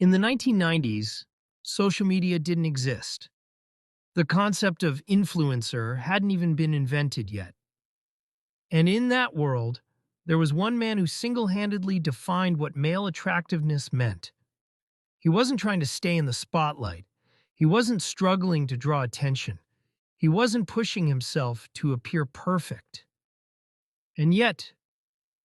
In the 1990s, social media didn't exist. The concept of influencer hadn't even been invented yet. And in that world, there was one man who single-handedly defined what male attractiveness meant. He wasn't trying to stay in the spotlight. He wasn't struggling to draw attention. He wasn't pushing himself to appear perfect. And yet,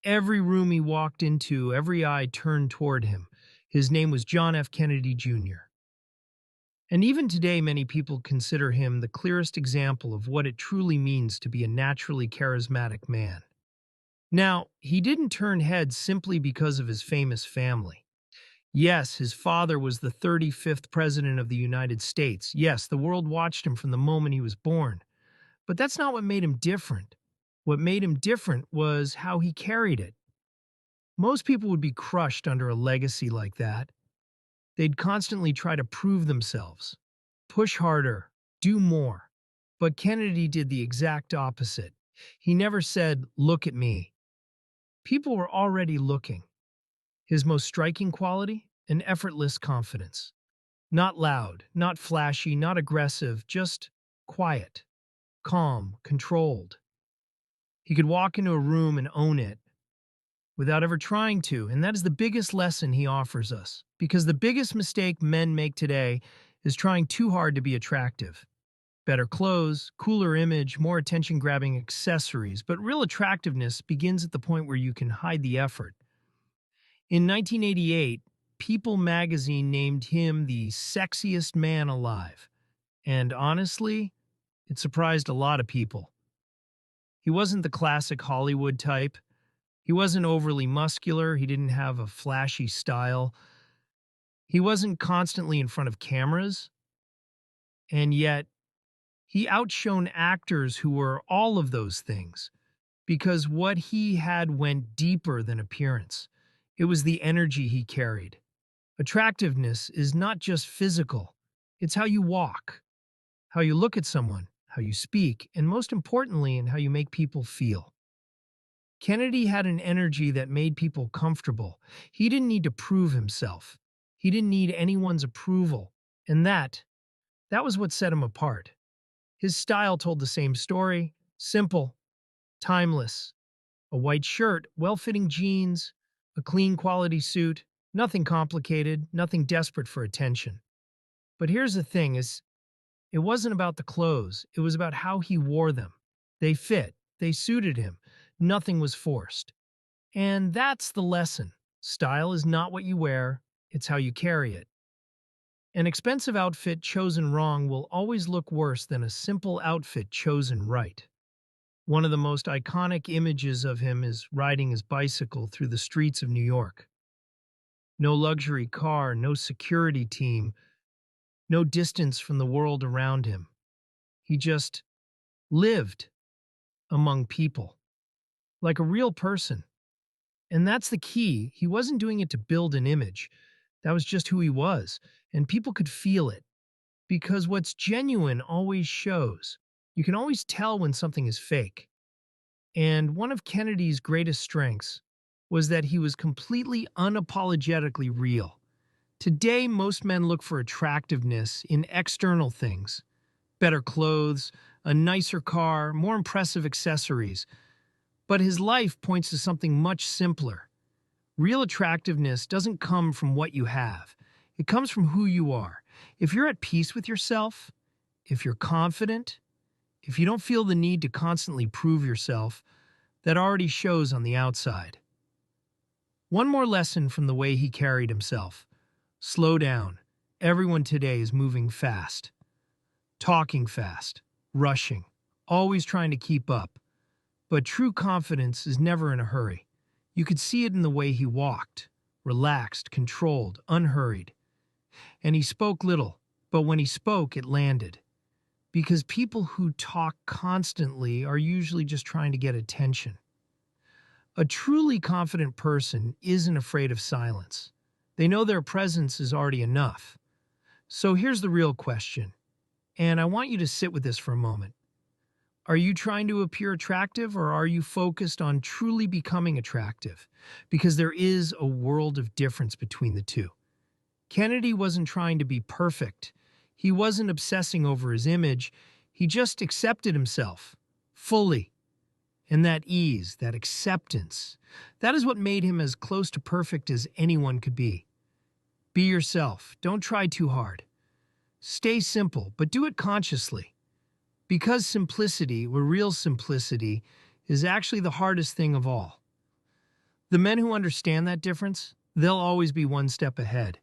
every room he walked into, every eye turned toward him. His name was John F. Kennedy Jr. And even today, many people consider him the clearest example of what it truly means to be a naturally charismatic man. Now, he didn't turn heads simply because of his famous family. Yes, his father was the 35th President of the United States. Yes, the world watched him from the moment he was born. But that's not what made him different. What made him different was how he carried it. Most people would be crushed under a legacy like that. They'd constantly try to prove themselves, push harder, do more. But Kennedy did the exact opposite. He never said, "Look at me." People were already looking. His most striking quality? An effortless confidence. Not loud, not flashy, not aggressive, just quiet, calm, controlled. He could walk into a room and own it without ever trying to, and that is the biggest lesson he offers us. Because the biggest mistake men make today is trying too hard to be attractive. Better clothes, cooler image, more attention-grabbing accessories, but real attractiveness begins at the point where you can hide the effort. In 1988, People magazine named him the sexiest man alive. And honestly, it surprised a lot of people. He wasn't the classic Hollywood type. He wasn't overly muscular. He didn't have a flashy style. He wasn't constantly in front of cameras. And yet, he outshone actors who were all of those things because what he had went deeper than appearance. It was the energy he carried. Attractiveness is not just physical. It's how you walk, how you look at someone, how you speak, and most importantly, in how you make people feel. Kennedy had an energy that made people comfortable. He didn't need to prove himself. He didn't need anyone's approval. And that was what set him apart. His style told the same story, simple, timeless. A white shirt, well-fitting jeans, a clean quality suit, nothing complicated, nothing desperate for attention. But here's the thing is, it wasn't about the clothes, it was about how he wore them. They fit, they suited him, nothing was forced. And that's the lesson. Style is not what you wear, it's how you carry it. An expensive outfit chosen wrong will always look worse than a simple outfit chosen right. One of the most iconic images of him is riding his bicycle through the streets of New York. No luxury car, no security team, no distance from the world around him. He just lived among people, like a real person. And that's the key. He wasn't doing it to build an image. That was just who he was. And people could feel it. Because what's genuine always shows. You can always tell when something is fake. And one of Kennedy's greatest strengths was that he was completely unapologetically real. Today, most men look for attractiveness in external things. Better clothes, a nicer car, more impressive accessories. But his life points to something much simpler. Real attractiveness doesn't come from what you have. It comes from who you are. If you're at peace with yourself, if you're confident, if you don't feel the need to constantly prove yourself, that already shows on the outside. One more lesson from the way he carried himself. Slow down. Everyone today is moving fast. Talking fast. Rushing. Always trying to keep up. But true confidence is never in a hurry. You could see it in the way he walked. Relaxed, controlled, unhurried. And he spoke little, but when he spoke, it landed. Because people who talk constantly are usually just trying to get attention. A truly confident person isn't afraid of silence. They know their presence is already enough. So here's the real question, and I want you to sit with this for a moment. Are you trying to appear attractive, or are you focused on truly becoming attractive? Because there is a world of difference between the two. Kennedy wasn't trying to be perfect. He wasn't obsessing over his image. He just accepted himself fully. And that ease, that acceptance, that is what made him as close to perfect as anyone could be. Be yourself. Don't try too hard. Stay simple, but do it consciously. Because simplicity, or real simplicity, is actually the hardest thing of all. The men who understand that difference, they'll always be one step ahead.